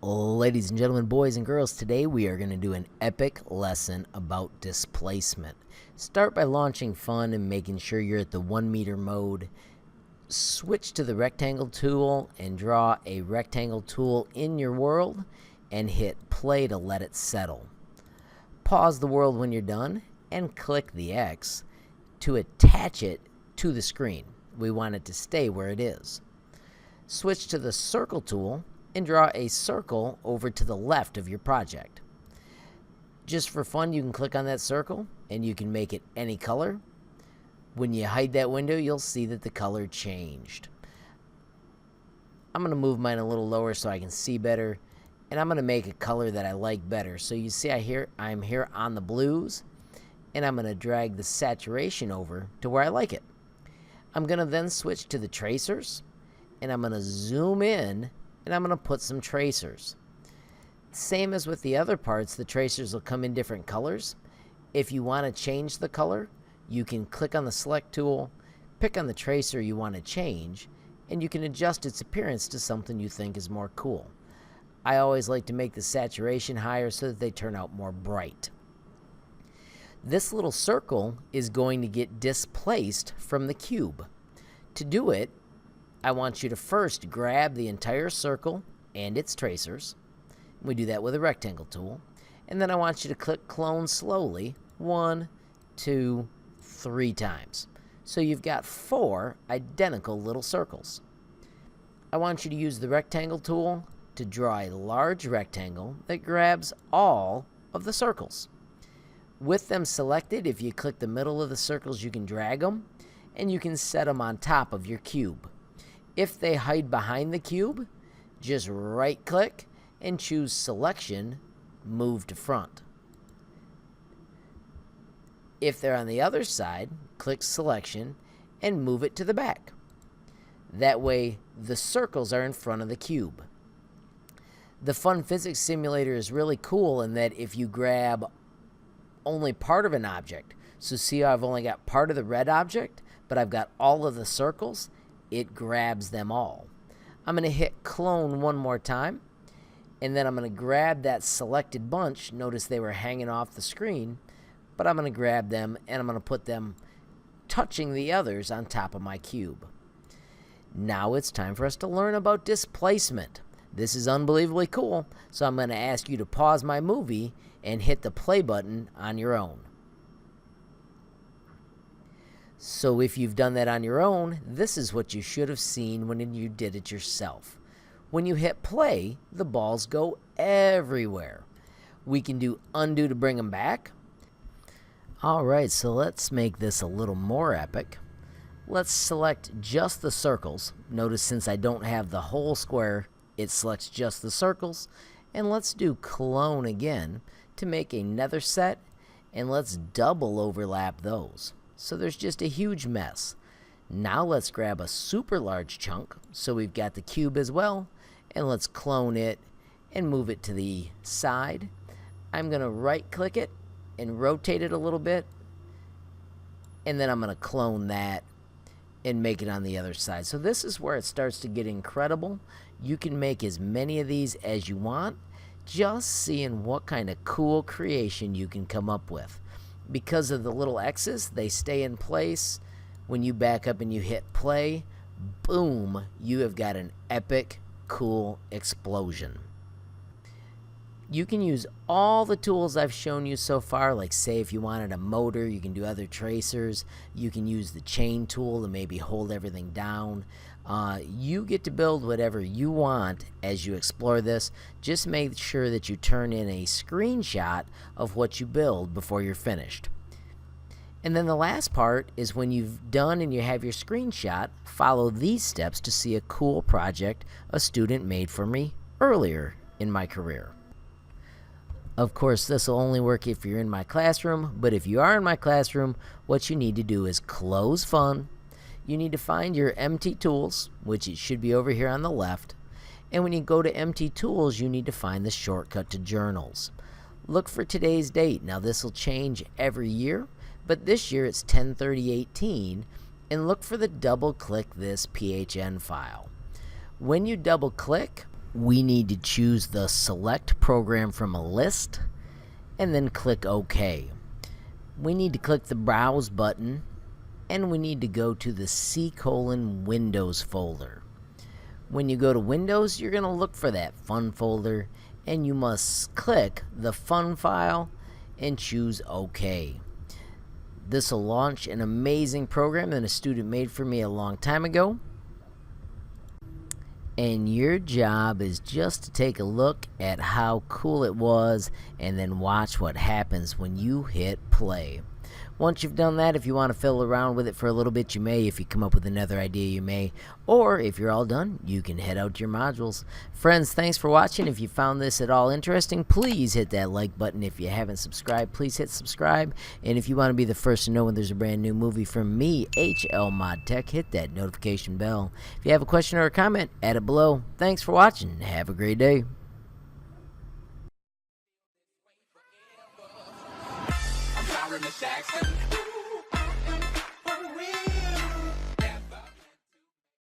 Ladies and gentlemen, boys and girls, today we are going to do an epic lesson about displacement. Start by launching phun and making sure you're at the 1 meter mode. Switch to the rectangle tool and draw a rectangle tool in your world and hit play to let it settle. Pause the world when you're done and click the X to attach it to the screen. We want it to stay where it is. Switch to the circle tool and draw a circle over to the left of your project. Just for fun, you can click on that circle and you can make it any color. When you hide that window, you'll see that the color changed. I'm going to move mine a little lower so I can see better, and I'm going to make a color that I like better. So you see I'm here on the blues, and I'm going to drag the saturation over to where I like it. I'm going to then switch to the tracers, and I'm going to zoom in, and I'm going to put some tracers. Same as with the other parts, the tracers will come in different colors. If you want to change the color, you can click on the select tool, pick on the tracer you want to change, and you can adjust its appearance to something you think is more cool. I always like to make the saturation higher so that they turn out more bright. This little circle is going to get displaced from the cube. To do it, I want you to first grab the entire circle and its tracers. We do that with a rectangle tool. And then I want you to click clone slowly 1, 2, 3 times. So you've got 4 identical little circles. I want you to use the rectangle tool to draw a large rectangle that grabs all of the circles. With them selected, if you click the middle of the circles, you can drag them and you can set them on top of your cube. If they hide behind the cube, just right click and choose selection, move to front. If they're on the other side, click selection and move it to the back. That way, the circles are in front of the cube. The Fun Physics Simulator is really cool in that if you grab only part of an object, so see how I've only got part of the red object, but I've got all of the circles, it grabs them all. I'm going to hit clone one more time, and then I'm going to grab that selected bunch. Notice they were hanging off the screen, but I'm going to grab them and I'm going to put them touching the others on top of my cube. Now it's time for us to learn about displacement. This is unbelievably cool, so I'm going to ask you to pause my movie and hit the play button on your own. So if you've done that on your own, this is what you should have seen when you did it yourself. When you hit play, the balls go everywhere. We can do undo to bring them back. Alright, so let's make this a little more epic. Let's select just the circles. Notice since I don't have the whole square, it selects just the circles. And let's do clone again to make another set, and let's double overlap those. So there's just a huge mess. Now let's grab a super large chunk, so we've got the cube as well, and let's clone it and move it to the side. I'm going to right click it and rotate it a little bit, and then I'm going to clone that and make it on the other side. So this is where it starts to get incredible. You can make as many of these as you want, just seeing what kind of cool creation you can come up with. Because of the little X's, they stay in place. When you back up and you hit play, boom, you have got an epic, cool explosion. You can use all the tools I've shown you so far, like say if you wanted a motor, you can do other tracers. You can use the chain tool to maybe hold everything down. You get to build whatever you want as you explore this. Just make sure that you turn in a screenshot of what you build before you're finished. And then the last part is when you've done and you have your screenshot, follow these steps to see a cool project a student made for me earlier in my career. Of course, this will only work if you're in my classroom, but if you are in my classroom, what you need to do is close phun. You need to find your empty tools, which it should be over here on the left. And when you go to empty tools, you need to find the shortcut to journals. Look for today's date. Now this will change every year, but this year it's 10/30/18, and look for the double click this PHN file. When you double click, we need to choose the select program from a list and then click OK. We need to click the browse button and we need to go to the C:\Windows folder. When you go to Windows, you're going to look for that phun folder and you must click the phun file and choose OK. This will launch an amazing program that a student made for me a long time ago. And your job is just to take a look at how cool it was and then watch what happens when you hit play. Once you've done that, if you want to fiddle around with it for a little bit, you may. If you come up with another idea, you may. Or if you're all done, you can head out to your modules. Friends, thanks for watching. If you found this at all interesting, please hit that like button. If you haven't subscribed, please hit subscribe. And if you want to be the first to know when there's a brand new movie from me, HLModTech, hit that notification bell. If you have a question or a comment, add it below. Thanks for watching. Have a great day. Jackson.